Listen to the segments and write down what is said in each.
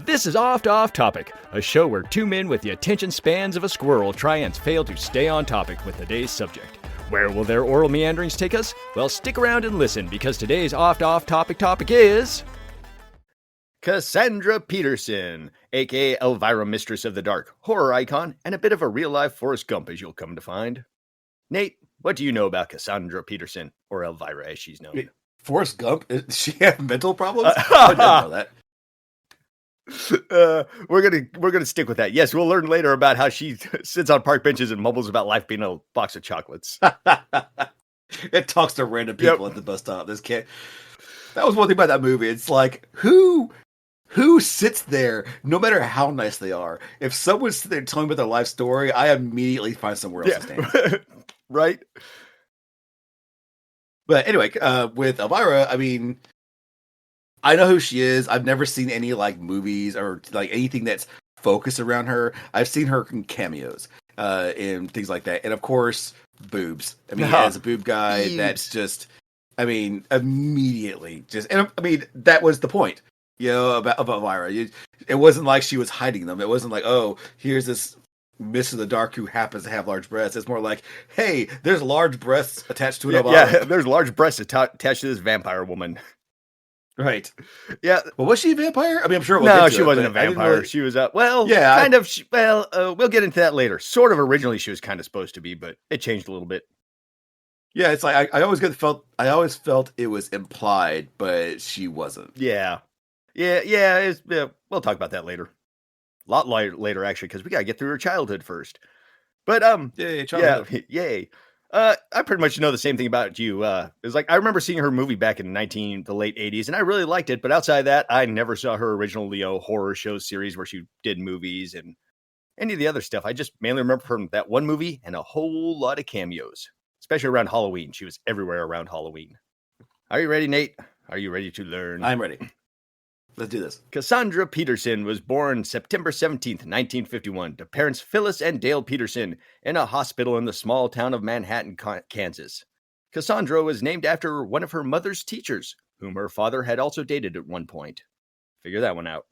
This is Off Topic, a show where two men with the attention spans of a squirrel try and fail to stay on topic with today's subject. Where will their oral meanderings take us? Well, stick around and listen, because today's Off Topic is... Cassandra Peterson, aka Elvira, Mistress of the Dark, horror icon, and a bit of a real-life Forrest Gump, as you'll come to find. Nate, what do you know about Cassandra Peterson, or Elvira as she's known? Forrest Gump? Does she have mental problems? I didn't know that. We're gonna stick with that. Yes, we'll learn later about how she sits on park benches and mumbles about life being a box of chocolates. It talks to random people at the bus stop. That was one thing about that movie. It's like, who sits there, no matter how nice they are? If someone's sitting there telling me about their life story, I immediately find somewhere else to stand. Right? But anyway, with Elvira, I mean, I know who she is. I've never seen any like movies or like anything that's focused around her. I've seen her in cameos and things like that. And of course, boobs. I mean, as a boob guy, that's just, I mean, immediately just, and I mean, that was the point, you know, about Elvira. It wasn't like she was hiding them. It wasn't like, oh, here's this Mistress of the Dark who happens to have large breasts. It's more like, hey, there's large breasts attached to an Elvira. Yeah, there's large breasts attached to this vampire woman. Right. Yeah. Well, was she a vampire? I mean, I'm sure. No, she wasn't a vampire. She was we'll get into that later. Sort of originally she was kind of supposed to be, but it changed a little bit. Yeah, it's like I always felt it was implied, but she wasn't. Yeah. We'll talk about that later. A lot later, actually, because we gotta get through her childhood first. But childhood. Yay. I pretty much know the same thing about you. It's like I remember seeing her movie back in the late 80s, and I really liked it. But outside of that, I never saw her original Leo horror show series where she did movies and any of the other stuff. I just mainly remember from that one movie and a whole lot of cameos, especially around Halloween. She was everywhere around Halloween. Are you ready, Nate? Are you ready to learn? I'm ready. Let's do this. Cassandra Peterson was born September 17th, 1951, to parents Phyllis and Dale Peterson in a hospital in the small town of Manhattan, Kansas. Cassandra was named after one of her mother's teachers, whom her father had also dated at one point. Figure that one out.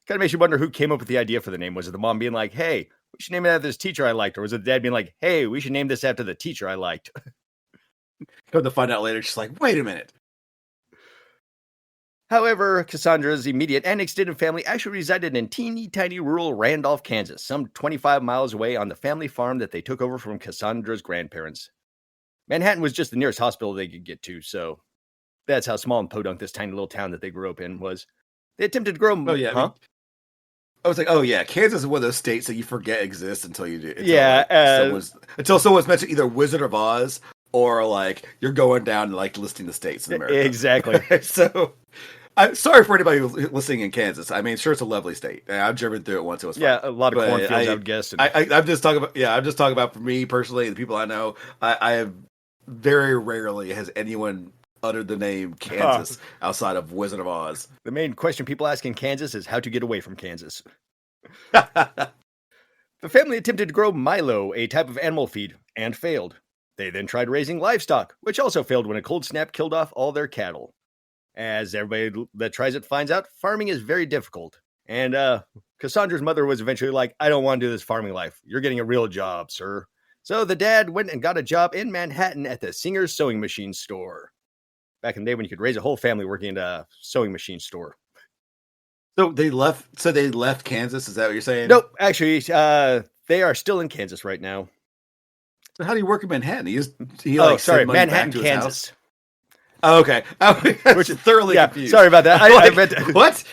Kind of makes you wonder who came up with the idea for the name. Was it the mom being like, hey, we should name it after this teacher I liked? Or was it the dad being like, hey, we should name this after the teacher I liked? Come to find out later, she's like, wait a minute. However, Cassandra's immediate and extended family actually resided in teeny tiny rural Randolph, Kansas, some 25 miles away on the family farm that they took over from Cassandra's grandparents. Manhattan was just the nearest hospital they could get to, so that's how small and podunk this tiny little town that they grew up in was. They attempted to grow... Oh, yeah. Huh? I was like, oh, yeah, Kansas is one of those states that you forget exists until you do. Until someone's mentioned either Wizard of Oz or, like, you're going down and, like, listing the states in America. Exactly. So... I'm sorry for anybody who's listening in Kansas. I mean, sure, it's a lovely state. I've driven through it once. It was fun. Yeah, a lot of cornfields, I would guess. I'm just talking about. Yeah, I'm just talking about for me personally, the people I know. I have very rarely has anyone uttered the name Kansas outside of Wizard of Oz. The main question people ask in Kansas is how to get away from Kansas. The family attempted to grow Milo, a type of animal feed, and failed. They then tried raising livestock, which also failed when a cold snap killed off all their cattle. As everybody that tries it finds out, farming is very difficult. And Cassandra's mother was eventually like, I don't want to do this farming life. You're getting a real job, sir. So the dad went and got a job in Manhattan at the Singer's sewing machine store. Back in the day when you could raise a whole family working at a sewing machine store. So they left Kansas? Is that what you're saying? Nope. Actually, they are still in Kansas right now. So how do you work in Manhattan? Manhattan, Kansas. Oh, okay. Which is thoroughly confused. Sorry about that. I meant to... What?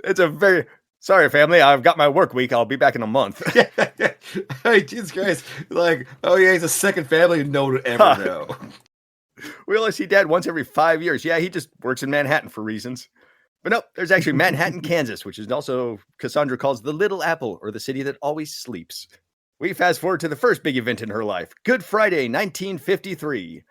It's a very... Sorry, family. I've got my work week. I'll be back in a month. Hey, Jesus Christ. Like, oh yeah, he's a second family no one would ever know. We only see Dad once every 5 years. Yeah, he just works in Manhattan for reasons. But no, there's actually Manhattan, Kansas, which is also Cassandra calls the Little Apple, or the city that always sleeps. We fast forward to the first big event in her life, Good Friday, 1953.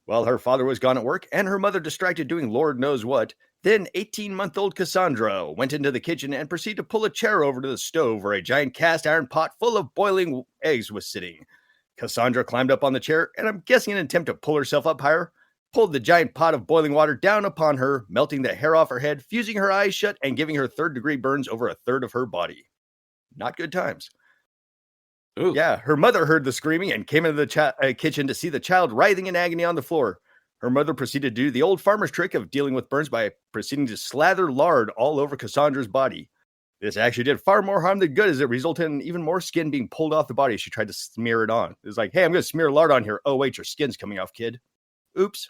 While her father was gone at work and her mother distracted doing Lord knows what, then 18-month-old Cassandra went into the kitchen and proceeded to pull a chair over to the stove where a giant cast iron pot full of boiling eggs was sitting. Cassandra climbed up on the chair, and I'm guessing in an attempt to pull herself up higher, pulled the giant pot of boiling water down upon her, melting the hair off her head, fusing her eyes shut, and giving her third-degree burns over a third of her body. Not good times. Ooh. Yeah, her mother heard the screaming and came into the kitchen to see the child writhing in agony on the floor. Her mother proceeded to do the old farmer's trick of dealing with burns by proceeding to slather lard all over Cassandra's body. This actually did far more harm than good, as it resulted in even more skin being pulled off the body as she tried to smear it on. It was like, hey, I'm going to smear lard on here. Oh, wait, your skin's coming off, kid. Oops.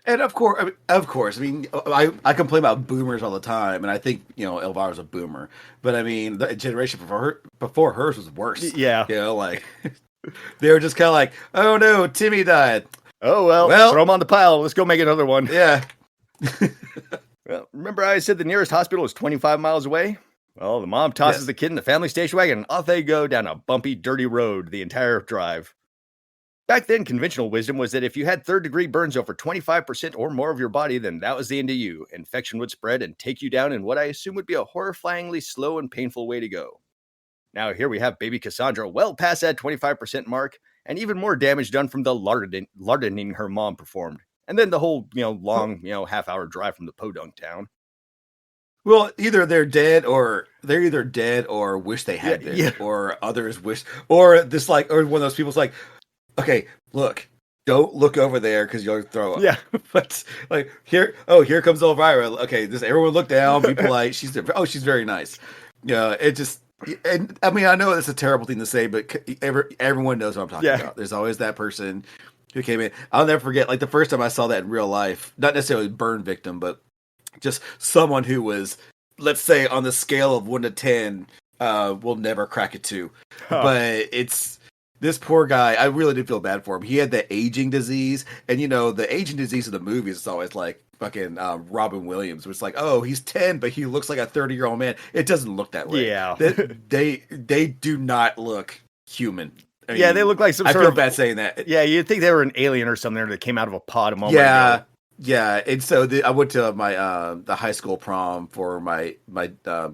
And of course, I mean, I complain about boomers all the time, and I think, Elvira's a boomer. But I mean, the generation before hers was worse. Yeah. Like, they were just kind of like, oh no, Timmy died. Oh, well, throw him on the pile. Let's go make another one. Yeah. Well, remember I said the nearest hospital was 25 miles away? Well, the mom tosses the kid in the family station wagon, and off they go down a bumpy, dirty road the entire drive. Back then, conventional wisdom was that if you had third-degree burns over 25% or more of your body, then that was the end of you. Infection would spread and take you down in what I assume would be a horrifyingly slow and painful way to go. Now, here we have baby Cassandra well past that 25% mark, and even more damage done from the lardening her mom performed. And then the whole, long, half-hour drive from the podunk town. Well, either they're dead or wish they had been, or others wish, or one of those people's like, okay, look, don't look over there because you'll throw up. Yeah. But here comes Elvira. Okay, everyone look down, be polite. She's very nice. It just, and I mean, I know it's a terrible thing to say, but everyone knows what I'm talking about. There's always that person who came in. I'll never forget, the first time I saw that in real life, not necessarily burn victim, but just someone who was, let's say, on the scale of 1 to 10, will never crack a 2. Huh. But it's this poor guy. I really did feel bad for him. He had the aging disease, and the aging disease of the movies is always like fucking Robin Williams. It's like, oh, he's 10, but he looks like a 30-year-old man. It doesn't look that way. Yeah, they do not look human. I mean, they look like some sort of. I feel bad saying that. Yeah, you'd think they were an alien or something that came out of a pod a moment ago. Yeah, and so I went to my the high school prom for my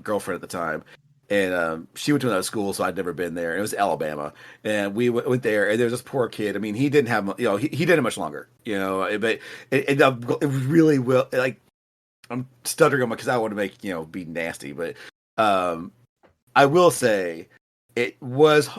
girlfriend at the time, and she went to another school, so I'd never been there. It was Alabama, and we went there, and there was this poor kid. I mean, he didn't have, he didn't much longer, but it really will. Like, I'm stuttering on because I want to make be nasty, but I will say it was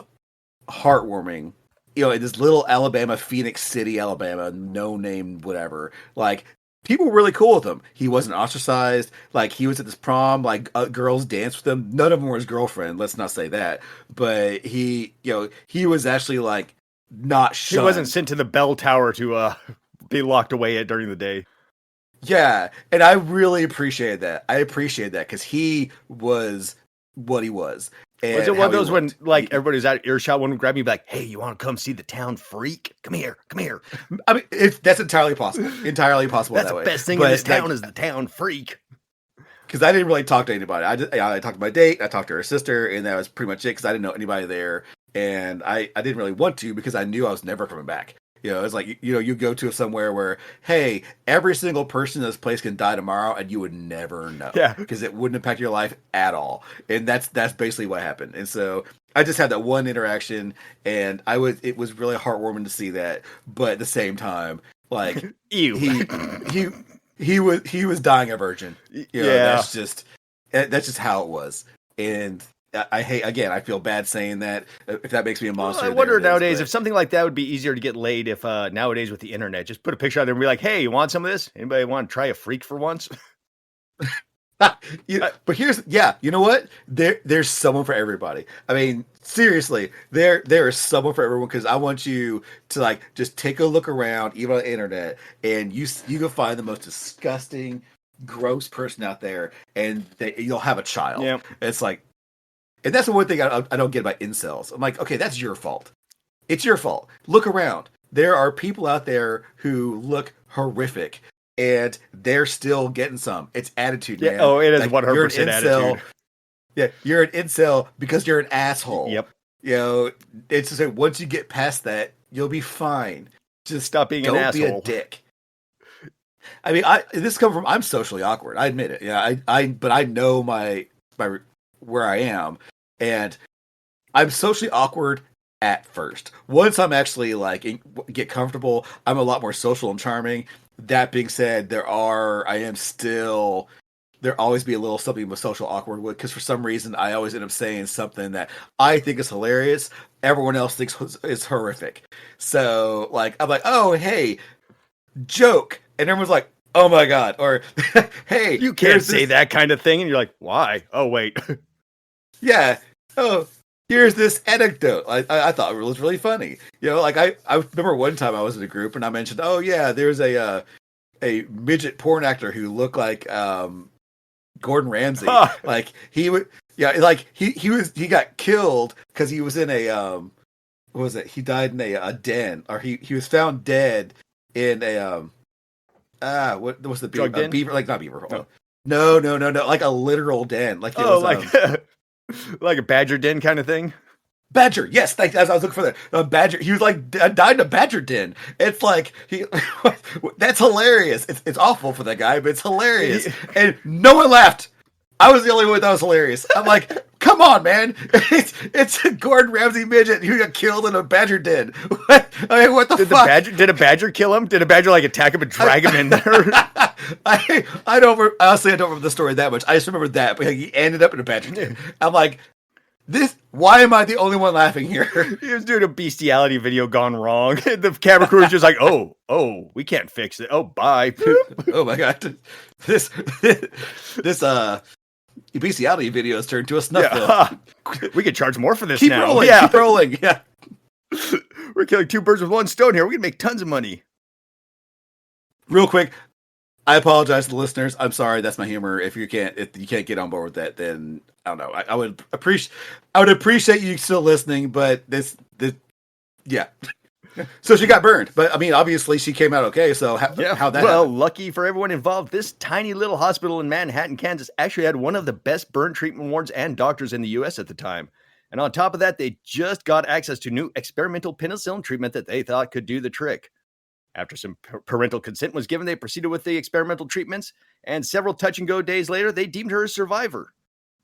heartwarming. In this little Alabama, Phoenix City, Alabama, no name, whatever. Like, people were really cool with him. He wasn't ostracized. Like, he was at this prom. Like, girls danced with him. None of them were his girlfriend. Let's not say that. But he was actually not shunned. He wasn't sent to the bell tower to be locked away during the day. Yeah, and I really appreciated that. I appreciated that because he was what he was. Was it one of those when everybody's at earshot, one would grab me like, hey, you want to come see the town freak? Come here. I mean, that's entirely possible. That's that way. The best thing in this town is the town freak. Because I didn't really talk to anybody. I talked to my date, I talked to her sister, and that was pretty much it because I didn't know anybody there. And I didn't really want to because I knew I was never coming back. It's like, you go to somewhere where, hey, every single person in this place can die tomorrow, and you would never know. Yeah. Because it wouldn't impact your life at all. And that's basically what happened. And so I just had that one interaction, and it was really heartwarming to see that. But at the same time, like, ew. he was dying a virgin. That's just how it was. And I feel bad saying that, if that makes me a monster. Well, I wonder nowadays if something like that would be easier to get laid if nowadays with the internet, just put a picture out there and be like, hey, you want some of this? Anybody want to try a freak for once? But you know what? There's someone for everybody. I mean, seriously, there is someone for everyone, because I want you to just take a look around, even on the internet, and you can find the most disgusting, gross person out there, and you'll have a child. Yeah. It's like, and that's the one thing I don't get about incels. I'm like, okay, that's your fault. It's your fault. Look around. There are people out there who look horrific, and they're still getting some. It's attitude, man. Oh, it is 100% attitude. Yeah, you're an incel because you're an asshole. Yep. It's just like, once you get past that, you'll be fine. Just stop being an asshole. Don't be a dick. I mean, I'm socially awkward. I admit it. Yeah, but I know my where I am, and I'm socially awkward at first. Once I'm actually like get comfortable, I'm a lot more social and charming. That being said, there always be a little something with social awkward with, because for some reason I always end up saying something that I think is hilarious, everyone else thinks is horrific. So like I'm like, oh hey, joke, and everyone's like, oh my god, or hey, You can't say that kind of thing, and you're like, why? Oh wait. yeah, oh, here's this anecdote. I thought it was really funny. You know, like I remember one time I was in a group and I mentioned, oh yeah, there's a midget porn actor who looked like Gordon Ramsay. Like he would, yeah, like he got killed because he was in a what was it? He died in a den, or he was found dead in a what was the Drug den? beaver? Like not beaver. Oh. No, like a literal den. Like it was, like like a badger den kind of thing. Badger, yes, thanks. As I was looking for the badger, he was like died in a badger den. It's like that's hilarious. It's awful for that guy, but it's hilarious, and no one laughed. I was the only one that was hilarious. I'm like, come on, man! It's a Gordon Ramsay midget who got killed in a badger den. I mean, what the fuck? Did a badger kill him? Did a badger like attack him and drag him in there? I don't. Honestly, I don't remember the story that much. I just remember that, but he ended up in a badger den. I'm like, why am I the only one laughing here? He was doing a bestiality video gone wrong. The camera crew was just like, oh, we can't fix it. Oh, bye. Oh my god. This bestiality video has turned to a snuff film. We could charge more for this keep now. Rolling, yeah. Keep rolling. Yeah. We're killing two birds with one stone here. We can make tons of money. Real quick, I apologize to the listeners. I'm sorry, that's my humor. If you can't get on board with that, then I don't know. I would appreciate you still listening, but this yeah. So she got burned, but I mean, obviously she came out okay. So how that happened? Lucky for everyone involved, this tiny little hospital in Manhattan, Kansas, actually had one of the best burn treatment wards and doctors in the U.S. at the time. And on top of that, they just got access to new experimental penicillin treatment that they thought could do the trick. After some parental consent was given, they proceeded with the experimental treatments, and several touch-and-go days later, they deemed her a survivor.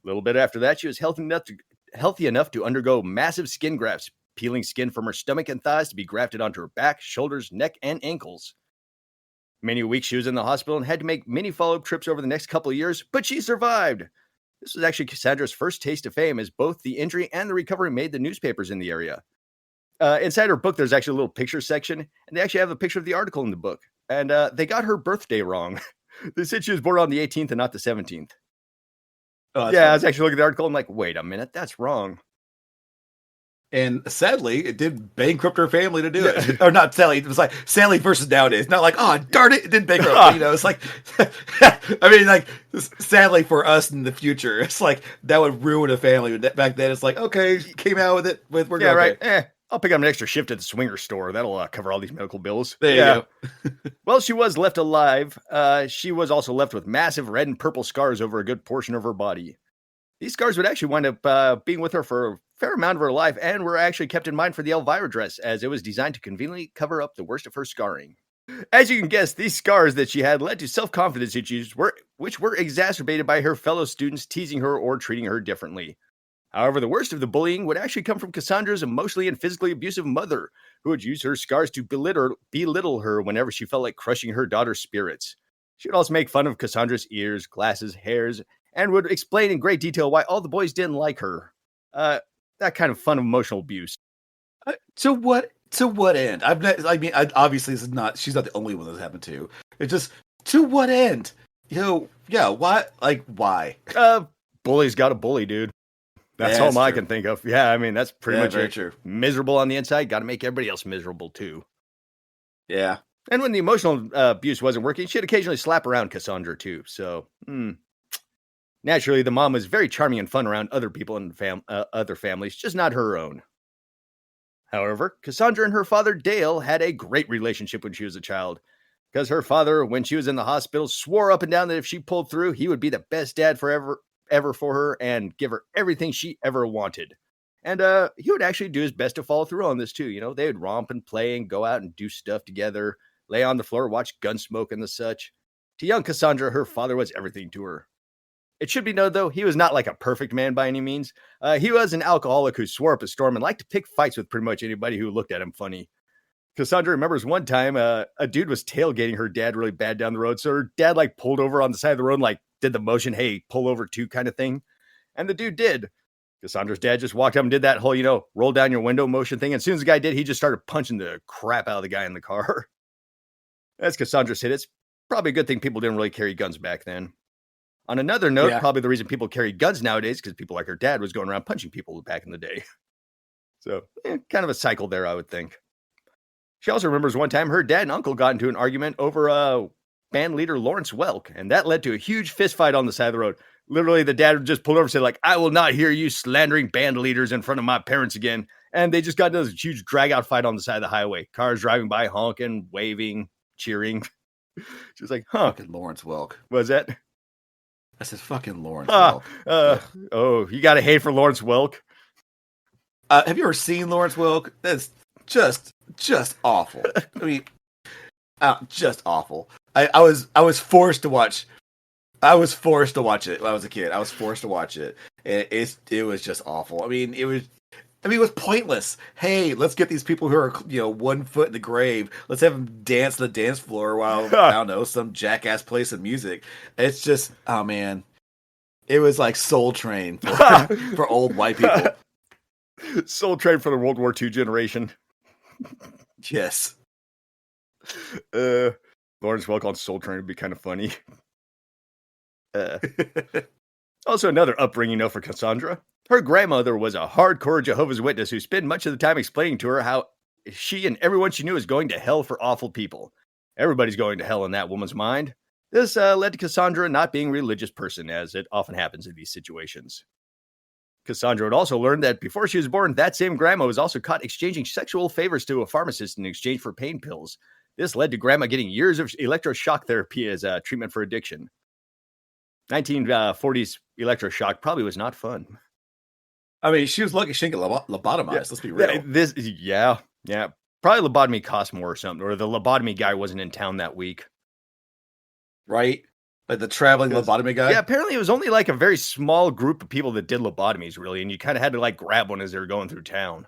A little bit after that, she was healthy enough to undergo massive skin grafts, peeling skin from her stomach and thighs to be grafted onto her back, shoulders, neck, and ankles. Many weeks she was in the hospital and had to make many follow-up trips over the next couple of years, but she survived. This was actually Cassandra's first taste of fame, as both the injury and the recovery made the newspapers in the area. Inside her book, there's actually a little picture section, and they actually have a picture of the article in the book. And they got her birthday wrong. They said she was born on the 18th and not the 17th. Oh, yeah, funny. I was actually looking at the article. I'm like, wait a minute, that's wrong. And sadly, it did bankrupt her family to do it. Or not sadly, it was like sadly versus nowadays. Not like, oh, darn it, it didn't bankrupt. You know, it's like, I mean, like, sadly for us in the future, it's like that would ruin a family. Back then, it's like, okay, came out with it. We're yeah, okay. Right. I'll pick up an extra shift at the swinger store. That'll cover all these medical bills. There you go. Well, she was left alive. She was also left with massive red and purple scars over a good portion of her body. These scars would actually wind up being with her for a fair amount of her life, and were actually kept in mind for the Elvira dress, as it was designed to conveniently cover up the worst of her scarring. As you can guess, these scars that she had led to self-confidence issues, which were exacerbated by her fellow students teasing her or treating her differently. However, the worst of the bullying would actually come from Cassandra's emotionally and physically abusive mother, who would use her scars to belittle her whenever she felt like crushing her daughter's spirits. She would also make fun of Cassandra's ears, glasses, hairs, and would explain in great detail why all the boys didn't like her. That kind of fun emotional abuse. To what end? Obviously, this is not. She's not the only one that's happened to. It's just to what end? Yeah. Why? Like why? Bully's got a bully, dude. That's all I can think of. Yeah, I mean that's pretty much very it. True. Miserable on the inside, got to make everybody else miserable too. Yeah. And when the emotional abuse wasn't working, she'd occasionally slap around Cassandra too. So, naturally, the mom was very charming and fun around other people and other families, just not her own. However, Cassandra and her father, Dale, had a great relationship when she was a child, because her father, when she was in the hospital, swore up and down that if she pulled through, he would be the best dad ever for her and give her everything she ever wanted. And he would actually do his best to follow through on this too. You know, they would romp and play and go out and do stuff together, lay on the floor, watch Gunsmoke and the such. To young Cassandra, her father was everything to her. It should be noted, though, he was not like a perfect man by any means. He was an alcoholic who swore up a storm and liked to pick fights with pretty much anybody who looked at him funny. Cassandra remembers one time a dude was tailgating her dad really bad down the road. So her dad like pulled over on the side of the road and like did the motion, hey, pull over too kind of thing. And the dude did. Cassandra's dad just walked up and did that whole, roll down your window motion thing. And as soon as the guy did, he just started punching the crap out of the guy in the car. As Cassandra said, it's probably a good thing people didn't really carry guns back then. On another note, probably the reason people carry guns nowadays because people like her dad was going around punching people back in the day. So kind of a cycle there, I would think. She also remembers one time her dad and uncle got into an argument over band leader Lawrence Welk, and that led to a huge fist fight on the side of the road. Literally, the dad just pulled over and said, like, I will not hear you slandering band leaders in front of my parents again. And they just got into this huge drag-out fight on the side of the highway. Cars driving by, honking, waving, cheering. She was like, huh. Fucking Lawrence Welk. What was that? I said, fucking Lawrence Welk. Oh, you got to hate for Lawrence Welk? Have you ever seen Lawrence Welk? That's just awful. I mean, just awful. I was forced to watch. I was forced to watch it when I was a kid. I was forced to watch it. It was just awful. I mean, it was pointless. Hey, let's get these people who are 1 foot in the grave. Let's have them dance the dance floor while I don't know, some jackass plays some music. It's just, oh man, it was like Soul Train for old white people. Soul Train for the World War II generation. Yes. Lawrence Welk on Soul Train would be kind of funny. Also, another upbringing note for Cassandra. Her grandmother was a hardcore Jehovah's Witness who spent much of the time explaining to her how she and everyone she knew was going to hell for awful people. Everybody's going to hell in that woman's mind. This led to Cassandra not being a religious person, as it often happens in these situations. Cassandra had also learned that before she was born, that same grandma was also caught exchanging sexual favors to a pharmacist in exchange for pain pills. This led to grandma getting years of electroshock therapy as a treatment for addiction. 1940s electroshock probably was not fun. I mean, she was lucky she didn't get lobotomized. Yeah. Let's be real. Yeah. Probably lobotomy cost more or something, or the lobotomy guy wasn't in town that week. Right? Like the traveling lobotomy guy? Yeah, apparently it was only like a very small group of people that did lobotomies, really, and you kind of had to like grab one as they were going through town.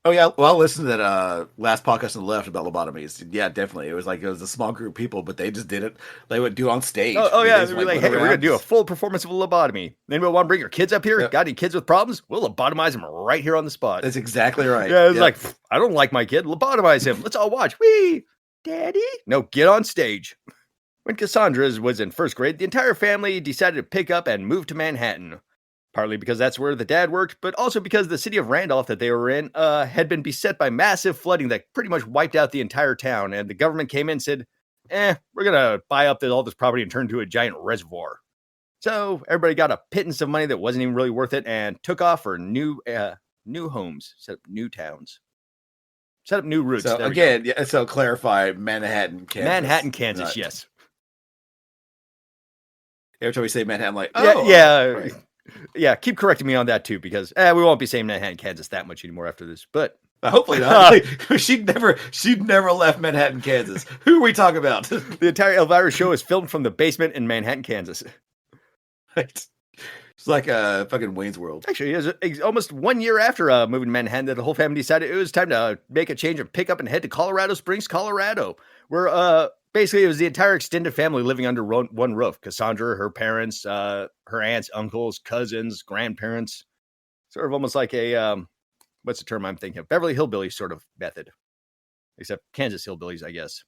Oh, yeah. Well, I listened to that last podcast on the left about lobotomies. Yeah, definitely. It was a small group of people, but they just did it. They would do it on stage. Oh yeah. They'd be like, hey, we're going to do a full performance of a lobotomy. Anybody want to bring your kids up here? Yep. Got any kids with problems? We'll lobotomize them right here on the spot. That's exactly right. Yeah, it's like, I don't like my kid. Lobotomize him. Let's all watch. Whee! Daddy? No, get on stage. When Cassandra was in first grade, the entire family decided to pick up and move to Manhattan. Partly because that's where the dad worked, but also because the city of Randolph that they were in had been beset by massive flooding that pretty much wiped out the entire town. And the government came in and said, we're going to buy up all this property and turn it into a giant reservoir. So everybody got a pittance of money that wasn't even really worth it and took off for new homes, set up new towns, set up new routes. So again, so clarify Manhattan, Kansas. Manhattan, Kansas, yes. Every time we say Manhattan, I'm like, Right. Yeah, keep correcting me on that too, because we won't be saying Manhattan, Kansas that much anymore after this. But hopefully not. She'd never left Manhattan, Kansas. Who are we talking about? The entire Elvira show is filmed from the basement in Manhattan, Kansas. Right. It's like a fucking Wayne's World. Actually, it was almost 1 year after moving to Manhattan that the whole family decided it was time to make a change and pick up and head to Colorado Springs, Colorado, where basically it was the entire extended family living under one roof. Cassandra, her parents, her aunts, uncles, cousins, grandparents. Sort of almost like a, what's the term I'm thinking of? Beverly Hillbillies sort of method. Except Kansas Hillbillies, I guess,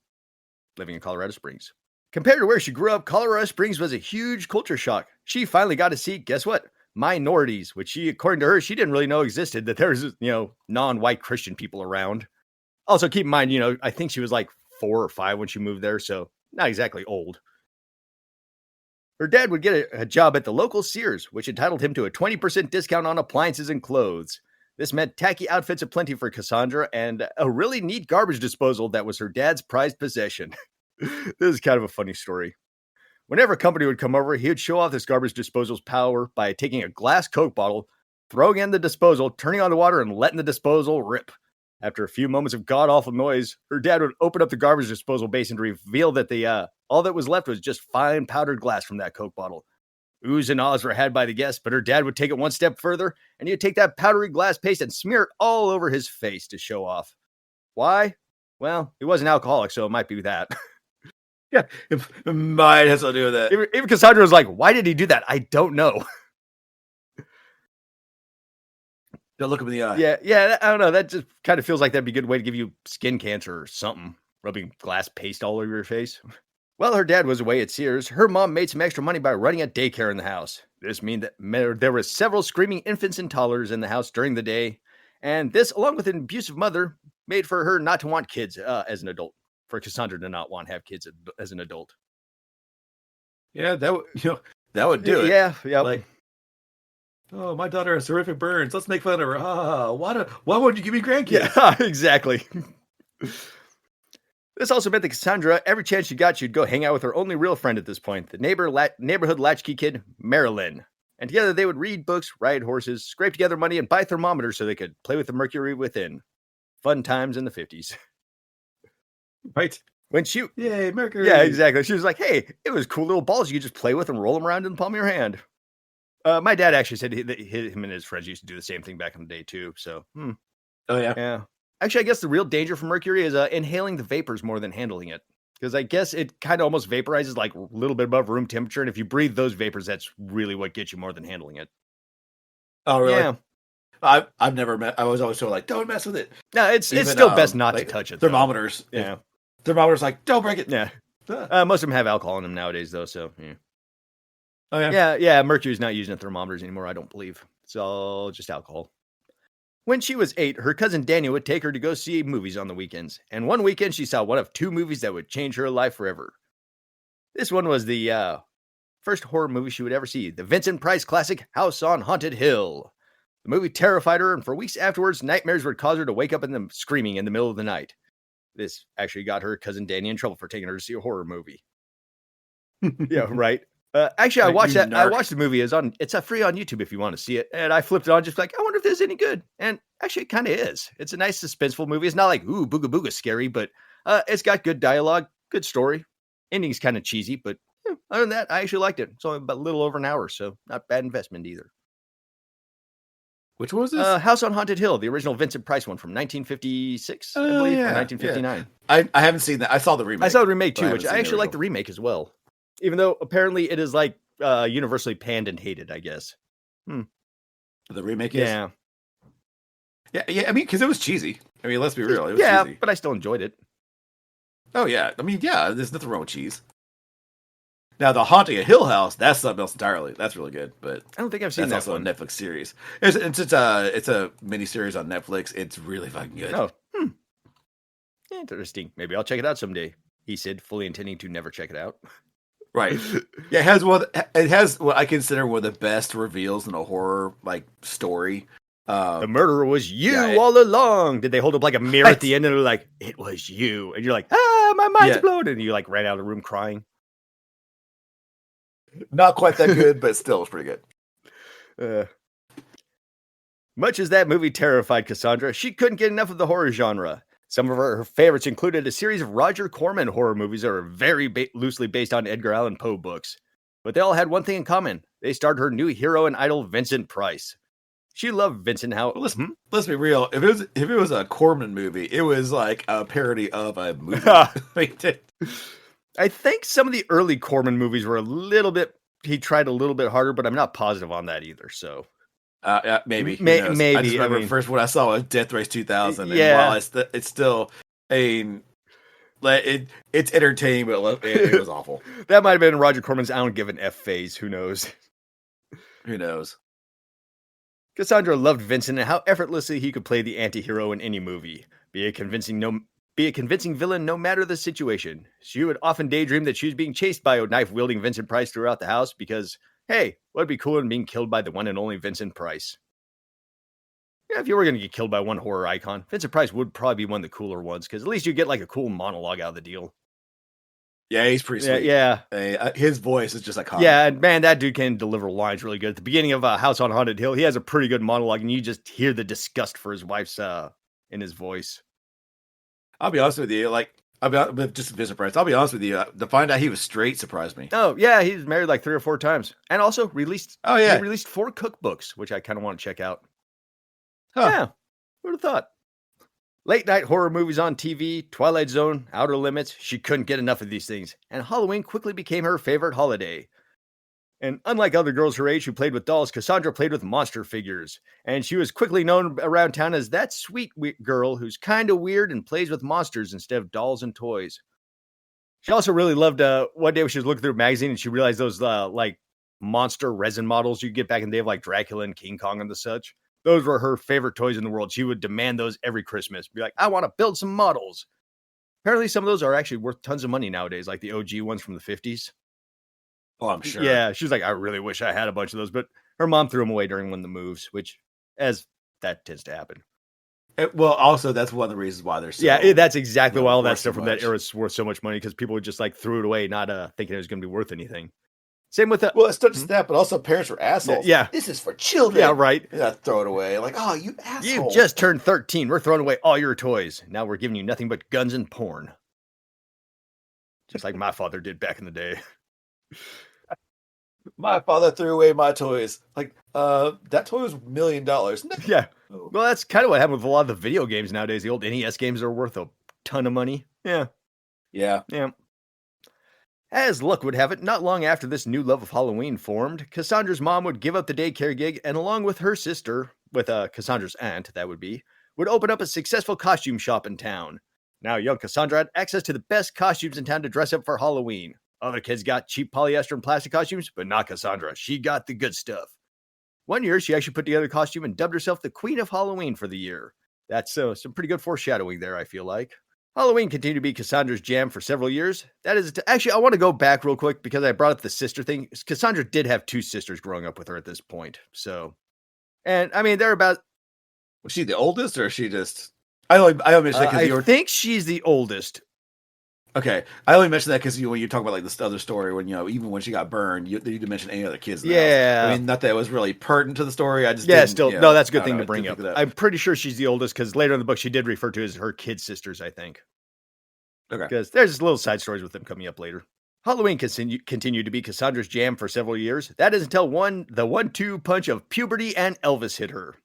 living in Colorado Springs. Compared to where she grew up, Colorado Springs was a huge culture shock. She finally got to see, guess what? Minorities, which she, according to her, she didn't really know existed, that there was, non-white Christian people around. Also, keep in mind, I think she was like 4 or 5 when she moved there, so not exactly old. Her dad would get a job at the local Sears, which entitled him to a 20% discount on appliances and clothes. This meant tacky outfits aplenty for Cassandra and a really neat garbage disposal that was her dad's prized possession. This is kind of a funny story. Whenever a company would come over, he would show off this garbage disposal's power by taking a glass Coke bottle, throwing in the disposal, turning on the water, and letting the disposal rip. After a few moments of god-awful noise, her dad would open up the garbage disposal basin to reveal that all that was left was just fine powdered glass from that Coke bottle. Oohs and ahs were had by the guests, but her dad would take it one step further, and he'd take that powdery glass paste and smear it all over his face to show off. Why? Well, he was an alcoholic, so it might be that. Yeah, it might have something to do with that. Even Cassandra was like, why did he do that? I don't know. Don't look him in the eye. Yeah, I don't know. That just kind of feels like that'd be a good way to give you skin cancer or something. Rubbing glass paste all over your face. While her dad was away at Sears, her mom made some extra money by running a daycare in the house. This meant that there were several screaming infants and toddlers in the house during the day. And this, along with an abusive mother, made for her not to want kids as an adult. For Cassandra to not want to have kids as an adult. Yeah, that would do it. Yeah. Like, oh, my daughter has horrific burns. Let's make fun of her. Why won't you give me grandkids? Yeah, exactly. This also meant that Cassandra, every chance she got, she'd go hang out with her only real friend at this point, the neighborhood latchkey kid, Marilyn. And together they would read books, ride horses, scrape together money, and buy thermometers so they could play with the mercury within. Fun times in the 50s. Right. Yay, mercury. Yeah, exactly. She was like, hey, it was cool little balls you could just play with and roll them around in the palm of your hand. My dad actually said him and his friends used to do the same thing back in the day, too. So, Oh, yeah. Yeah. Actually, I guess the real danger for mercury is inhaling the vapors more than handling it. Because I guess it kind of almost vaporizes like a little bit above room temperature. And if you breathe those vapors, that's really what gets you more than handling it. Oh, really? Yeah. I've never met. I was always told, like, don't mess with it. No, it's still best not to touch it. Thermometers. Though. Yeah. Thermometers, like, don't break it. Yeah. Most of them have alcohol in them nowadays, though. So, yeah. Oh, yeah. Yeah. Mercury's not using thermometers anymore, I don't believe. It's all just alcohol. When she was 8, her cousin Daniel would take her to go see movies on the weekends. And one weekend, she saw one of 2 movies that would change her life forever. This one was the first horror movie she would ever see, the Vincent Price classic House on Haunted Hill. The movie terrified her, and for weeks afterwards, nightmares would cause her to wake up screaming in the middle of the night. This actually got her cousin Danny in trouble for taking her to see a horror movie. Yeah, right. Actually, I watched that. I watched the movie. It's free on YouTube if you want to see it. And I flipped it on, just like, I wonder if this is any good. And actually, it kind of is. It's a nice suspenseful movie. It's not like ooh booga booga scary, but it's got good dialogue, good story. Ending's kind of cheesy, but other than that, I actually liked it. It's only about a little over an hour, so not bad investment either. Which one was this? House on Haunted Hill, the original Vincent Price one from 1956, I believe, or 1959. Yeah. I haven't seen that. I saw the remake. I saw the remake too, which I actually like the remake as well. Even though apparently it is like universally panned and hated, I guess. The remake is? Yeah. Yeah, I mean, because it was cheesy. I mean, let's be real. It was cheesy. But I still enjoyed it. Oh, yeah. I mean, yeah, there's nothing wrong with cheese. Now, The Haunting of Hill House, that's something else entirely. That's really good, but I don't think I've seen that also one. a Netflix series. It's a miniseries on Netflix. It's really fucking good. Oh, interesting. Maybe I'll check it out someday. He said, fully intending to never check it out. Right. Yeah, it has what I consider one of the best reveals in a horror like story. The murderer was you all along. Did they hold up like a mirror at the end and they're like, it was you? And you're like, my mind's blown. And you like ran out of the room crying. Not quite that good, but still it's pretty good. Much as that movie terrified Cassandra, she couldn't get enough of the horror genre. Some of her favorites included a series of Roger Corman horror movies that are very loosely based on Edgar Allan Poe books. But they all had one thing in common. They starred her new hero and idol, Vincent Price. She loved Vincent. Let's be real. If it was a Corman movie, it was like a parody of a movie. I think some of the early Corman movies were he tried a little bit harder, but I'm not positive on that either. So maybe. Maybe. I just remember first what I saw was Death Race 2000. Yeah. And while it's still it's entertaining, but it was awful. That might have been Roger Corman's I don't give an F phase. Who knows? Who knows? Cassandra loved Vincent and how effortlessly he could play the anti-hero in any movie. Be a convincing villain no matter the situation. She would often daydream that she was being chased by a knife-wielding Vincent Price throughout the house because, hey, what'd be cooler than being killed by the one and only Vincent Price? Yeah, if you were going to get killed by one horror icon, Vincent Price would probably be one of the cooler ones because at least you get like a cool monologue out of the deal. Yeah, he's pretty sweet. Yeah. His voice is just like yeah, and man, that dude can deliver lines really good. At the beginning of House on Haunted Hill, he has a pretty good monologue, and you just hear the disgust for his wife's in his voice. I'll be honest with you, like I'm just a bit surprised. I'll be honest with you. To find out he was straight surprised me. Oh yeah, he's married like 3 or 4 times, and also released. Oh He yeah, released 4 cookbooks, which I kind of want to check out. huh? Yeah, who'd have thought? Late night horror movies on TV, Twilight Zone, Outer Limits. She couldn't get enough of these things, and Halloween quickly became her favorite holiday. And unlike other girls her age who played with dolls, Cassandra played with monster figures. And she was quickly known around town as that sweet girl who's kind of weird and plays with monsters instead of dolls and toys. She also really loved, one day when she was looking through a magazine and she realized those, like, monster resin models you get back in the day of, like, Dracula and King Kong and the such. Those were her favorite toys in the world. She would demand those every Christmas. Be like, I want to build some models. Apparently, some of those are actually worth tons of money nowadays, like the OG ones from the 50s. Oh, I'm sure. Yeah, she was like, I really wish I had a bunch of those, but her mom threw them away during one of the moves, which, as that tends to happen. Well, also that's one of the reasons why they're so. Yeah, that's exactly why all that worth stuff so from that much. era is worth so much money because people would just like threw it away, not thinking it was going to be worth anything. Same with the. Well, it's not just that, but also parents were assholes. Yeah. This is for children. Yeah, right. Yeah, throw it away. Like, oh, you asshole. You just turned 13. We're throwing away all your toys. Now we're giving you nothing but guns and porn. Just like my father did back in the day. My father threw away my toys. Like, that toy was $1 million. Yeah. Oh. Well, that's kind of what happened with a lot of the video games nowadays. The old NES games are worth a ton of money. Yeah. Yeah. Yeah. As luck would have it, not long after this new love of Halloween formed, Cassandra's mom would give up the daycare gig and, along with her sister, with Cassandra's aunt, that would open up a successful costume shop in town. Now, young Cassandra had access to the best costumes in town to dress up for Halloween. Other kids got cheap polyester and plastic costumes, but not Cassandra. She got the good stuff. One year, she actually put together a costume and dubbed herself the Queen of Halloween for the year. That's some pretty good foreshadowing there, I feel like. Halloween continued to be Cassandra's jam for several years. That is, actually, I want to go back real quick because I brought up the sister thing. Cassandra did have 2 sisters growing up with her at this point. So, and I mean, they're about. Was she the oldest, or is she just? I only mentioned that because I think she's the oldest. Okay, I only mentioned that because when you talk about like this other story, when even when she got burned, you didn't mention any other kids. Yeah, I mean, not that it was really pertinent to the story. I just still no, that's a good thing to bring up. I'm pretty sure she's the oldest because later in the book she did refer to as her kid sisters. I think. Okay, because there's little side stories with them coming up later. Halloween continued to be Cassandra's jam for several years. That is until the 1-2 punch of puberty and Elvis hit her.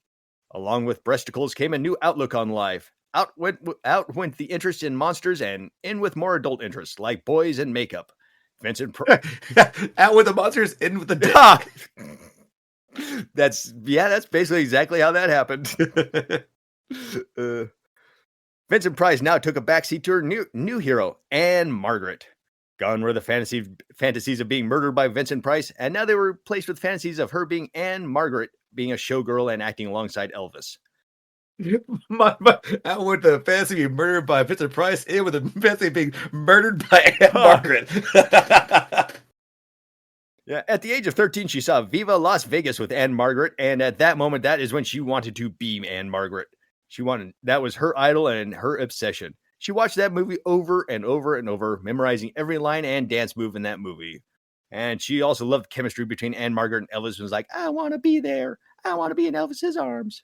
Along with breasticles came a new outlook on life. Out went the interest in monsters and in with more adult interests like boys and makeup. Vincent out with the monsters, in with the dick. That's basically exactly how that happened. Vincent Price now took a backseat to her new hero, Anne Margaret. Gone were the fantasies of being murdered by Vincent Price, and now they were replaced with fantasies of her being Anne Margaret, being a showgirl and acting alongside Elvis. Out with the fantasy being murdered by Vincent Price, in with the fantasy being murdered by Anne Margaret. Yeah, at the age of 13, she saw Viva Las Vegas with Anne Margaret, and at that moment, that is when she wanted to be Anne Margaret. That was her idol and her obsession. She watched that movie over and over and over, memorizing every line and dance move in that movie. And she also loved the chemistry between Anne Margaret and Elvis and was like, I want to be there. I want to be in Elvis's arms.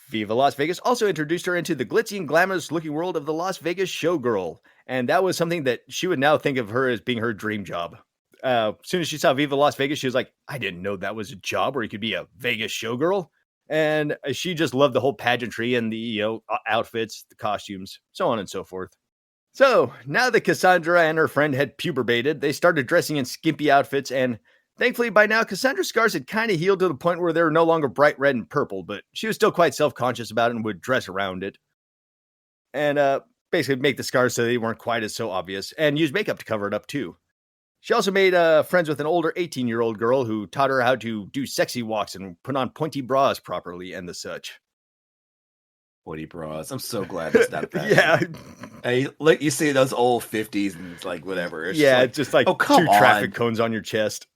Viva Las Vegas also introduced her into the glitzy and glamorous looking world of the Las Vegas showgirl. And that was something that she would now think of her as being her dream job. As soon as she saw Viva Las Vegas, she was like, I didn't know that was a job where you could be a Vegas showgirl. And she just loved the whole pageantry and the outfits, the costumes, so on and so forth. So now that Cassandra and her friend had puberbated, they started dressing in skimpy outfits, and thankfully by now Cassandra's scars had kind of healed to the point where they were no longer bright red and purple, but she was still quite self-conscious about it and would dress around it. And basically make the scars so they weren't quite as so obvious, and use makeup to cover it up too. She also made friends with an older 18-year-old girl who taught her how to do sexy walks and put on pointy bras properly and the such. Pointy bras. I'm so glad it's not bad. Yeah. Hey, like you see those old 50s and like whatever. It's just like 2 traffic cones on your chest.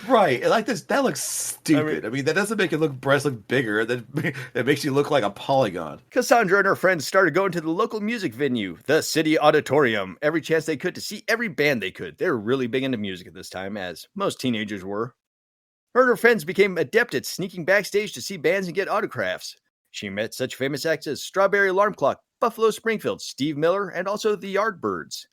Right. Like this, that looks stupid. I mean, that doesn't make breasts look bigger. That makes you look like a polygon. Cassandra and her friends started going to the local music venue, the City Auditorium, every chance they could to see every band they could. They were really big into music at this time, as most teenagers were. Her and her friends became adept at sneaking backstage to see bands and get autographs. She met such famous acts as Strawberry Alarm Clock, Buffalo Springfield, Steve Miller, and also the Yardbirds.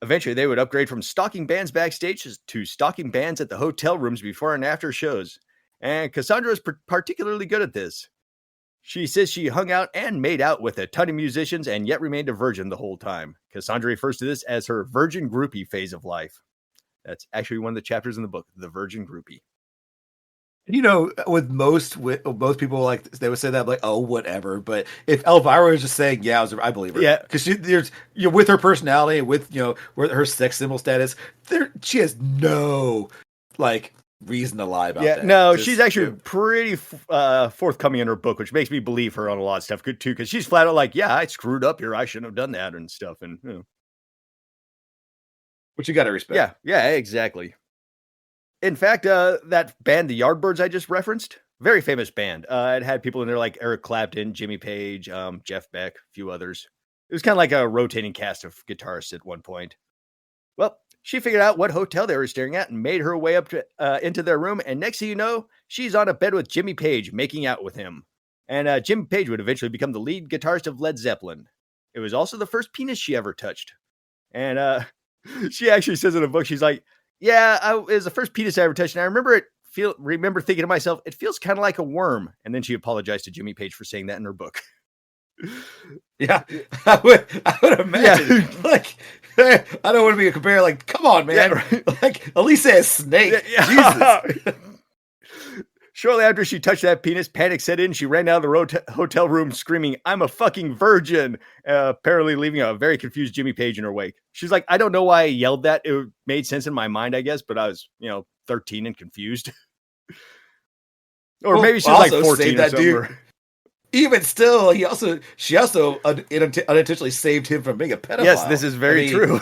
Eventually, they would upgrade from stalking bands backstage to stalking bands at the hotel rooms before and after shows. And Cassandra was particularly good at this. She says she hung out and made out with a ton of musicians and yet remained a virgin the whole time. Cassandra refers to this as her virgin groupie phase of life. That's actually one of the chapters in the book, The Virgin Groupie. With most people, like, they would say that, like, oh, whatever. But if Elvira is just saying, yeah, I believe her. Yeah. Because there's, with her personality, with her sex symbol status, she has no, like, reason to lie about that. No, she's actually pretty forthcoming in her book, which makes me believe her on a lot of stuff good too, because she's flat out like, yeah, I screwed up here, I shouldn't have done that and stuff. And which you gotta respect. Yeah, exactly. In fact, that band, the Yardbirds I just referenced, very famous band. It had people in there like Eric Clapton, Jimmy Page, Jeff Beck, a few others. It was kind of like a rotating cast of guitarists at one point. Well, she figured out what hotel they were staring at and made her way up to, into their room. And next thing you know, she's on a bed with Jimmy Page, making out with him. And Jimmy Page would eventually become the lead guitarist of Led Zeppelin. It was also the first penis she ever touched. And she actually says in a book, she's like, yeah, it was the first penis I ever touched. And I remember thinking to myself, it feels kind of like a worm. And then she apologized to Jimmy Page for saying that in her book. Yeah, I would imagine. Yeah. Like, I don't want to be a compare. Like, come on, man. Yeah, right. Like, at least say a snake. Yeah. Jesus. Shortly after she touched that penis, panic set in. She ran out of the hotel room screaming, I'm a fucking virgin, apparently leaving a very confused Jimmy Page in her wake. She's like, I don't know why I yelled that. It made sense in my mind, I guess, but I was, 13 and confused. Or maybe she was like 14 or something. Dude. Even still, she also unintentionally saved him from being a pedophile. Yes, this is very true.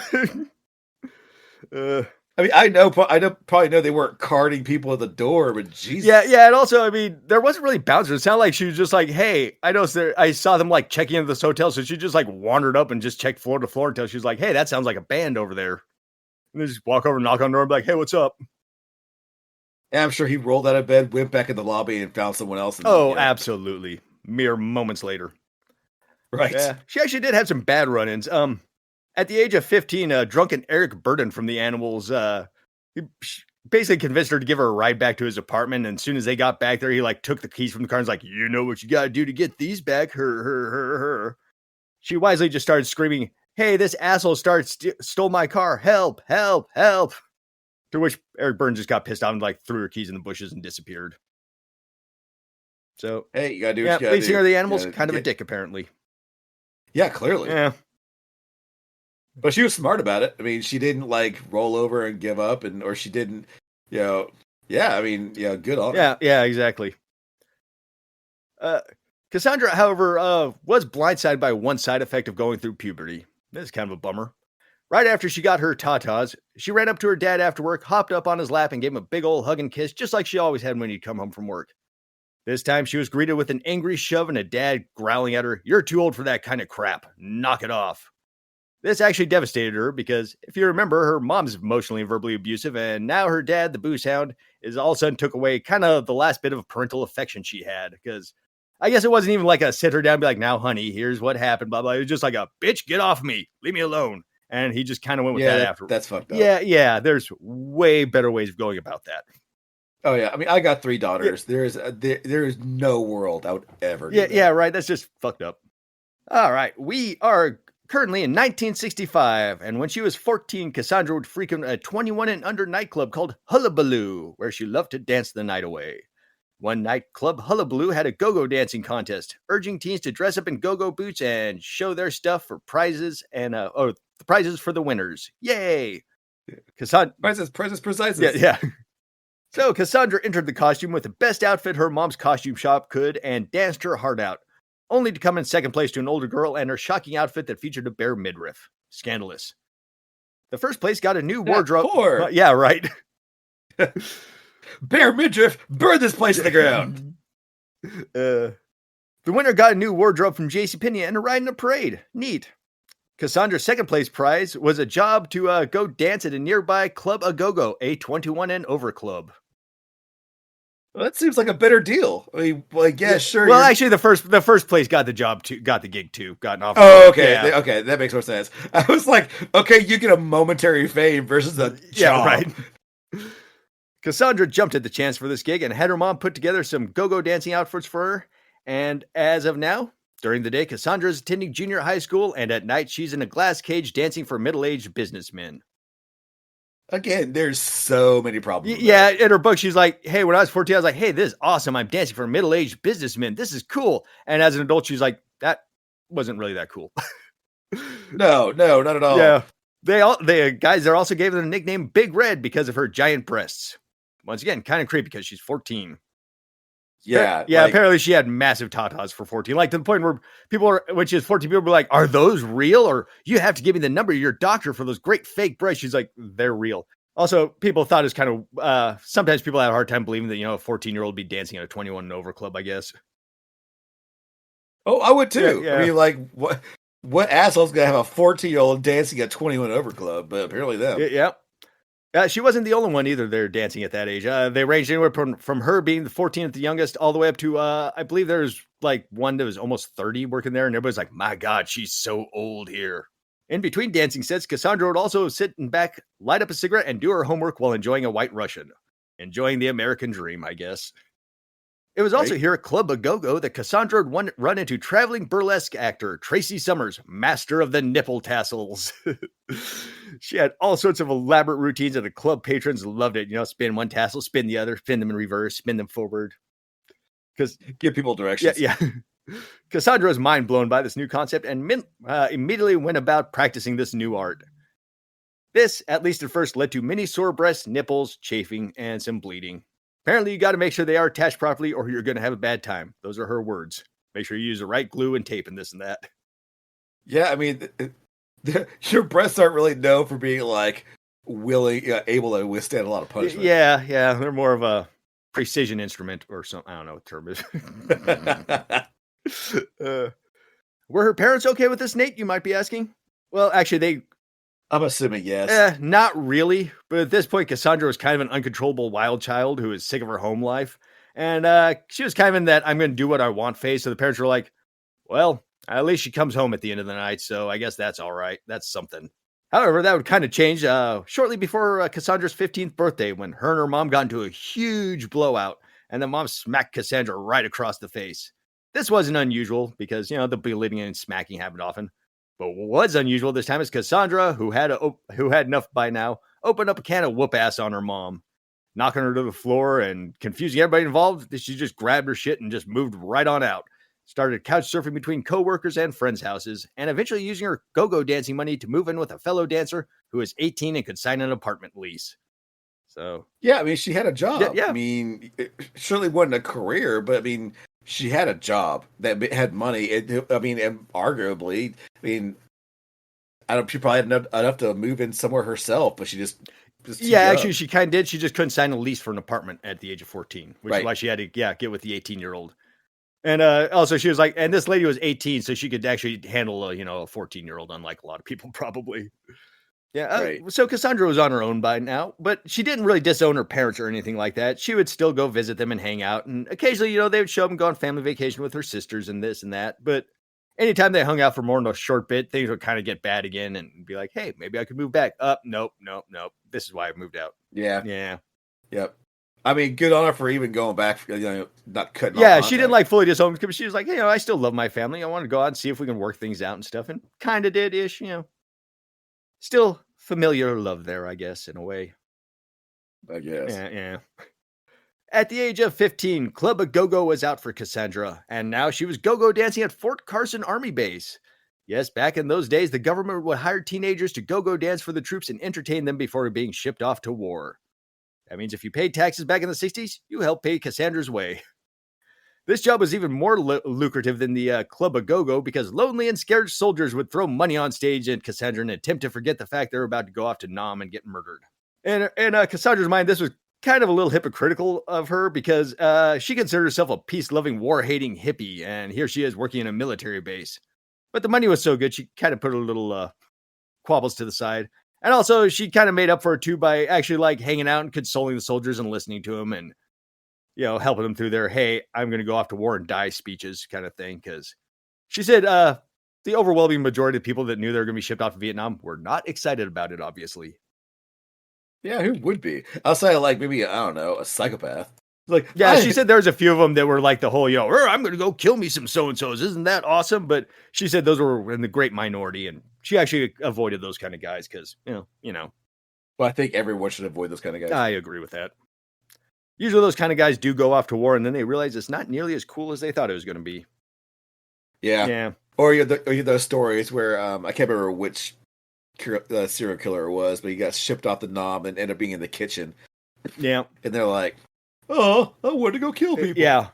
I probably know they weren't carting people at the door, but Jesus. Yeah, and also, there wasn't really bouncers. It sounded like she was just like, hey, I saw them like checking into this hotel, so she just like wandered up and just checked floor to floor until she was like, hey, that sounds like a band over there. And they just walk over and knock on the door and be like, hey, what's up? Yeah, I'm sure he rolled out of bed, went back in the lobby, and found someone else. Absolutely. Mere moments later. Right. Yeah. She actually did have some bad run-ins. At the age of 15, drunken Eric Burden from the Animals, he basically convinced her to give her a ride back to his apartment. And as soon as they got back there, he like took the keys from the car and was like, you know what you got to do to get these back. Her. She wisely just started screaming, hey, this asshole stole my car. Help, help, help. To which Eric Burden just got pissed off and like threw her keys in the bushes and disappeared. So, hey, you gotta do what you gotta lead singer of the Animals, kind of a dick, apparently. Yeah, clearly. Yeah. But she was smart about it. She didn't like roll over and give up, or she didn't, good on her. Yeah, exactly. Cassandra, however, was blindsided by one side effect of going through puberty. This is kind of a bummer. Right after she got her tatas, she ran up to her dad after work, hopped up on his lap, and gave him a big old hug and kiss, just like she always had when he'd come home from work. This time, she was greeted with an angry shove and a dad growling at her, you're too old for that kind of crap. Knock it off. This actually devastated her because, if you remember, her mom's emotionally and verbally abusive, and now her dad, the booze hound, is all of a sudden took away kind of the last bit of parental affection she had. Because I guess it wasn't even like a sit her down and be like, now, honey, here's what happened, blah, blah. It was just like a, bitch, get off me. Leave me alone. And he just kind of went with that after. That's fucked up. Yeah. There's way better ways of going about that. Oh yeah, I got 3 daughters. Yeah. There is no world I would ever do that. Yeah, right. That's just fucked up. All right, we are currently in 1965, and when she was 14, Cassandra would frequent a 21 and under nightclub called Hullabaloo, where she loved to dance the night away. One night, Club Hullabaloo had a go-go dancing contest, urging teens to dress up in go-go boots and show their stuff for prizes, and the prizes for the winners. Yay! Prizes, precisely. Yeah. So Cassandra entered the costume with the best outfit her mom's costume shop could and danced her heart out, only to come in second place to an older girl and her shocking outfit that featured a bare midriff. Scandalous. The first place got a new wardrobe. Yeah, right. Bare midriff, burn this place to the ground. The winner got a new wardrobe from JCPenney and a ride in a parade. Neat. Cassandra's second place prize was a job to go dance at a nearby Club A Go-Go, a 21 and over club. Well, that seems like a better deal. I mean, like, yeah, sure. Well, actually, the first place got the job too, got the gig too, got an offer. Oh, okay, Yeah. okay, that makes more sense. I was like, okay, you get a momentary fame versus a job. Yeah, right. Cassandra jumped at the chance for this gig and had her mom put together some go-go dancing outfits for her. And as of now, during the day, Cassandra is attending junior high school, and at night, she's in a glass cage dancing for middle-aged businessmen. Again, there's so many problems. Yeah, in her book, she's like, hey, when I was 14, I was like, hey, this is awesome. I'm dancing for middle-aged businessmen. This is cool. And as an adult, she's like, that wasn't really that cool. No, not at all. Yeah. The guys there also gave her the nickname Big Red because of her giant breasts. Once again, kind of creepy because she's 14. Yeah. Yeah, apparently she had massive tatas for 14. Like to the point where when she was 14, people were like, are those real? Or you have to give me the number of your doctor for those great fake breasts. She's like, they're real. Also, people thought it was kind of, sometimes people had a hard time believing that, a 14-year-old be dancing at a 21 and over club, I guess. Oh, I would too. Yeah. I mean, like, what asshole's going to have a 14-year-old dancing at 21 over club? But apparently them. Yeah. She wasn't the only one either. They're dancing at that age. They ranged anywhere from her being the 14th, the youngest, all the way up to, I believe there's like one that was almost 30 working there. And everybody's like, my God, she's so old here. In between dancing sets, Cassandra would also sit back, light up a cigarette, and do her homework while enjoying a White Russian. Enjoying the American dream, I guess. It was also here at Club A Go-Go that Cassandra would run into traveling burlesque actor Tracy Summers, master of the nipple tassels. She had all sorts of elaborate routines, and the club patrons loved it. Spin one tassel, spin the other, spin them in reverse, spin them forward. Because give people directions. Yeah. Cassandra was mind blown by this new concept and immediately went about practicing this new art. This, at least at first, led to many sore breasts, nipples, chafing, and some bleeding. Apparently, you got to make sure they are attached properly or you're going to have a bad time. Those are her words. Make sure you use the right glue and tape and this and that. Yeah, I mean, your breasts aren't really known for being like able to withstand a lot of punishment. Yeah, they're more of a precision instrument or something. I don't know what the term is. Were her parents okay with this, Nate? You might be asking. Well, actually, I'm assuming yes. Not really. But at this point, Cassandra was kind of an uncontrollable wild child who was sick of her home life. And she was kind of in that I'm going to do what I want phase. So the parents were like, well, at least she comes home at the end of the night. So I guess that's all right. That's something. However, that would kind of change shortly before Cassandra's 15th birthday when her and her mom got into a huge blowout. And the mom smacked Cassandra right across the face. This wasn't unusual because, the belittling and smacking happened often. But what was unusual this time is Cassandra, who had enough by now, opened up a can of whoop ass on her mom, knocking her to the floor and confusing everybody involved. She just grabbed her shit and just moved right on out. Started couch surfing between coworkers and friends' houses, and eventually using her go-go dancing money to move in with a fellow dancer who was 18 and could sign an apartment lease. So yeah, I mean, she had a job. Yeah. I mean, it surely wasn't a career, but I mean, she had a job that had money. And arguably, she probably had enough to move in somewhere herself, but she just actually, she kind of did. She just couldn't sign a lease for an apartment at the age of 14, which is why she had to get with the 18-year-old. And also, she was like, and this lady was 18, so she could actually handle a 14-year-old, unlike a lot of people probably. Yeah. So Cassandra was on her own by now, but she didn't really disown her parents or anything like that. She would still go visit them and hang out. And occasionally, they would show up and go on family vacation with her sisters and this and that. But anytime they hung out for more than a short bit, things would kind of get bad again and be like, hey, maybe I could move back. Nope. This is why I moved out. Yeah. Yep. I mean, good on her for even going back, not cutting off. Yeah, she didn't like fully disown because she was like, I still love my family. I want to go out and see if we can work things out and stuff. And kind of did-ish, Still familiar love there, I guess, in a way. I guess. Yeah. At the age of 15, Club A Go-Go was out for Cassandra, and now she was go-go dancing at Fort Carson Army Base. Yes, back in those days, the government would hire teenagers to go-go dance for the troops and entertain them before being shipped off to war. That means if you paid taxes back in the 60s, you helped pay Cassandra's way. This job was even more lucrative than the Club A Go-Go because lonely and scared soldiers would throw money on stage at Cassandra and attempt to forget the fact they were about to go off to Nam and get murdered. And in Cassandra's mind, this was kind of a little hypocritical of her because she considered herself a peace-loving, war-hating hippie, and here she is working in a military base. But the money was so good, she kind of put her little quabbles to the side. And also, she kind of made up for it, too, by actually, hanging out and consoling the soldiers and listening to them and helping them through their, hey, I'm going to go off to war and die speeches kind of thing. Because she said the overwhelming majority of people that knew they were going to be shipped off to Vietnam were not excited about it, obviously. Yeah, who would be? Outside of like maybe, I don't know, a psychopath. Like, yeah, she said there was a few of them that were like the whole, I'm going to go kill me some so-and-sos. Isn't that awesome? But she said those were in the great minority, and she actually avoided those kind of guys because, Well, I think everyone should avoid those kind of guys. I agree with that. Usually those kind of guys do go off to war, and then they realize it's not nearly as cool as they thought it was going to be. Yeah. Yeah. Or you have those stories where, I can't remember which serial killer it was, but he got shipped off the knob and ended up being in the kitchen. Yeah. And they're like, oh, I want to go kill people. Yeah.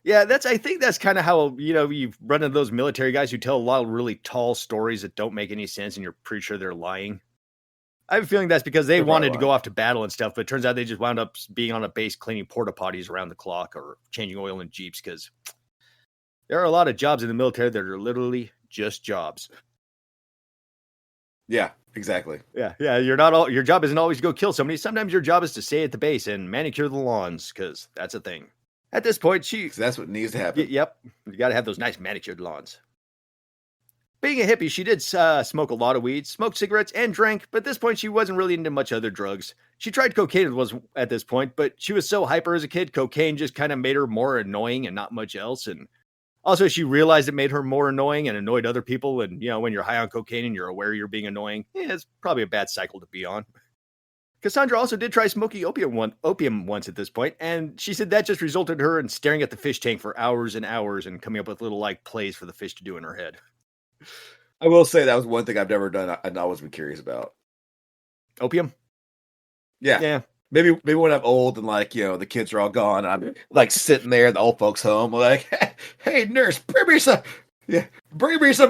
Yeah, I think that's kind of how, you've run into those military guys who tell a lot of really tall stories that don't make any sense and you're pretty sure they're lying. I have a feeling that's because they wanted to go off to battle and stuff, but it turns out they just wound up being on a base cleaning porta potties around the clock or changing oil in Jeeps, because there are a lot of jobs in the military that are literally just jobs. Yeah, exactly. Yeah. Your job isn't always to go kill somebody. Sometimes your job is to stay at the base and manicure the lawns, because that's a thing. At this point, so that's what needs to happen. Yep. You got to have those nice manicured lawns. Being a hippie, she did smoke a lot of weed, smoked cigarettes, and drank, but at this point, she wasn't really into much other drugs. She tried cocaine at this point, but she was so hyper as a kid, cocaine just kind of made her more annoying and not much else. And also, she realized it made her more annoying and annoyed other people. And, when you're high on cocaine and you're aware you're being annoying, it's probably a bad cycle to be on. Cassandra also did try smoking opium once at this point, and she said that just resulted in her in staring at the fish tank for hours and hours and coming up with little plays for the fish to do in her head. I will say that was one thing I've never done and I always been curious about. Opium? Yeah. Yeah. Maybe when I'm old and the kids are all gone and I'm sitting there in the old folks' home, hey nurse, bring me some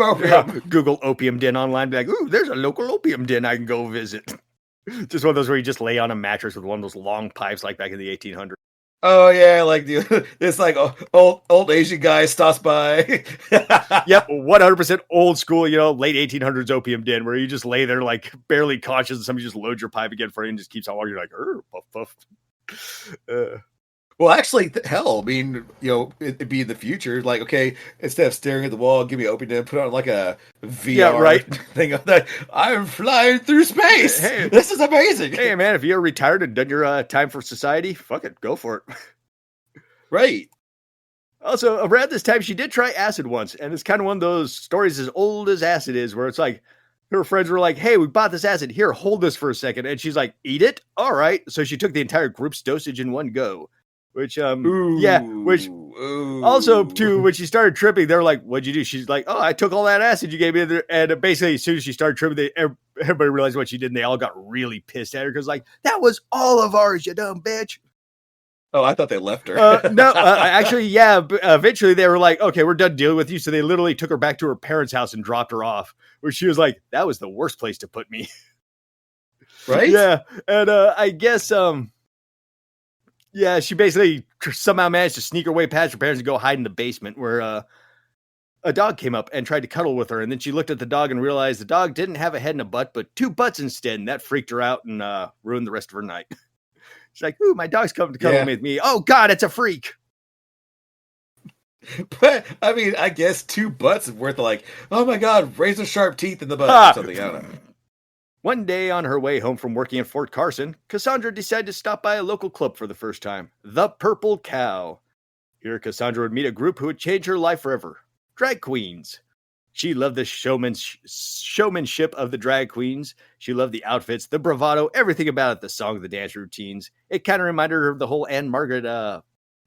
opium. Yeah. Google opium den online, be like, ooh, there's a local opium den I can go visit. Just one of those where you just lay on a mattress with one of those long pipes like back in the 1800s. Oh yeah, this old Asian guy stops by. Yep, 100% old school, late 1800s opium den where you just lay there barely conscious and somebody just loads your pipe again for you and just keeps on walking. You're like, puff, puff. Well, actually, hell, I mean, it'd be in the future. Okay, instead of staring at the wall, give me an opium den, put on a VR thing. I'm flying through space. Hey, this is amazing. Hey, man, if you're retired and done your time for society, fuck it, go for it. Right. Also, around this time, she did try acid once, and it's kind of one of those stories as old as acid is, where it's like, her friends were like, hey, we bought this acid. Here, hold this for a second. And she's like, eat it? All right. So she took the entire group's dosage in one go. Which, also, too, when she started tripping, they're like, what'd you do? She's like, oh, I took all that acid you gave me. And basically, as soon as she started tripping, everybody realized what she did, and they all got really pissed at her because, that was all of ours, you dumb bitch. Oh, I thought they left her. No, actually, yeah. Eventually, they were like, okay, we're done dealing with you. So they literally took her back to her parents' house and dropped her off, where she was like, that was the worst place to put me. Right? Yeah. And I guess, yeah, she basically somehow managed to sneak her way past her parents and go hide in the basement where a dog came up and tried to cuddle with her. And then she looked at the dog and realized the dog didn't have a head and a butt, but two butts instead. And that freaked her out and ruined the rest of her night. She's like, ooh, my dog's coming to cuddle with me. Oh, God, it's a freak. But, I mean, I guess two butts is worth oh, my God, razor sharp teeth in the butt or something. I don't know. One day on her way home from working in Fort Carson, Cassandra decided to stop by a local club for the first time, the Purple Cow. Here, Cassandra would meet a group who would change her life forever, drag queens. She loved the showmanship of the drag queens. She loved the outfits, the bravado, everything about it, the song, the dance routines. It kind of reminded her of the whole Anne Margaret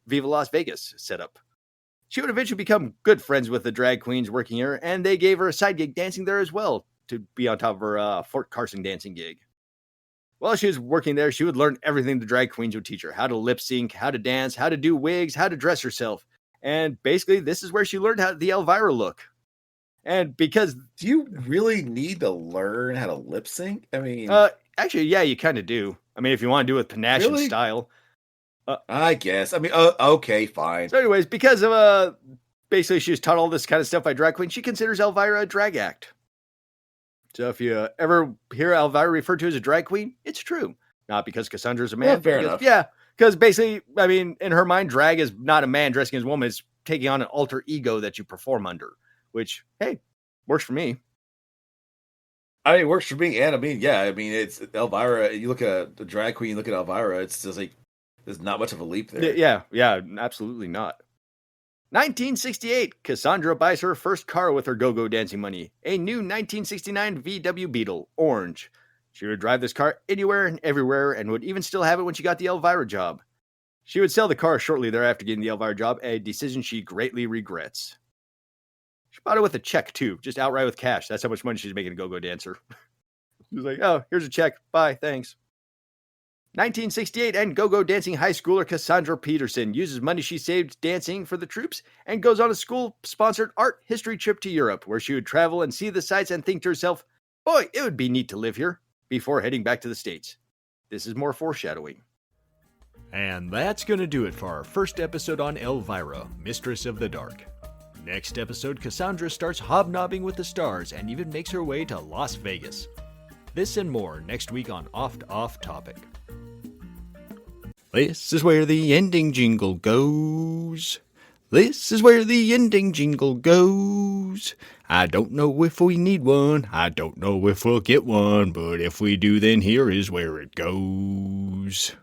Viva Las Vegas setup. She would eventually become good friends with the drag queens working here, and they gave her a side gig dancing there as well, to be on top of her Fort Carson dancing gig. While she was working there, she would learn everything the drag queens would teach her. How to lip sync, how to dance, how to do wigs, how to dress herself. And basically, this is where she learned how the Elvira look. And because... Do you really need to learn how to lip sync? I mean... actually, yeah, you kind of do. I mean, if you want to do it with panache and style. I guess. I mean, okay, fine. So anyways, because of... basically, she was taught all this kind of stuff by drag queens, she considers Elvira a drag act. So if you ever hear Elvira referred to as a drag queen, it's true. Not because Cassandra's a man. Yeah, fair enough. Yeah, Because basically, I mean, in her mind, drag is not a man dressing as a woman. It's taking on an alter ego that you perform under, which, hey, works for me. I mean, it works for me, and I mean, yeah, I mean, it's Elvira. You look at the drag queen, you look at Elvira. It's just like there's not much of a leap there. Yeah, absolutely not. 1968, Cassandra buys her first car with her go-go dancing money, a new 1969 VW Beetle, orange. She would drive this car anywhere and everywhere and would even still have it when she got the Elvira job. She would sell the car shortly thereafter getting the Elvira job, a decision she greatly regrets. She bought it with a check, too, just outright with cash. That's how much money she's making a go-go dancer. She was like, oh, here's a check. Bye, thanks. 1968 and go-go dancing high schooler Cassandra Peterson uses money she saved dancing for the troops and goes on a school-sponsored art history trip to Europe, where she would travel and see the sights and think to herself, boy, it would be neat to live here, before heading back to the States. This is more foreshadowing. And that's going to do it for our first episode on Elvira, Mistress of the Dark. Next episode, Cassandra starts hobnobbing with the stars and even makes her way to Las Vegas. This and more next week on Off Topic. This is where the ending jingle goes. This is where the ending jingle goes. I don't know if we need one. I don't know if we'll get one. But if we do, then here is where it goes.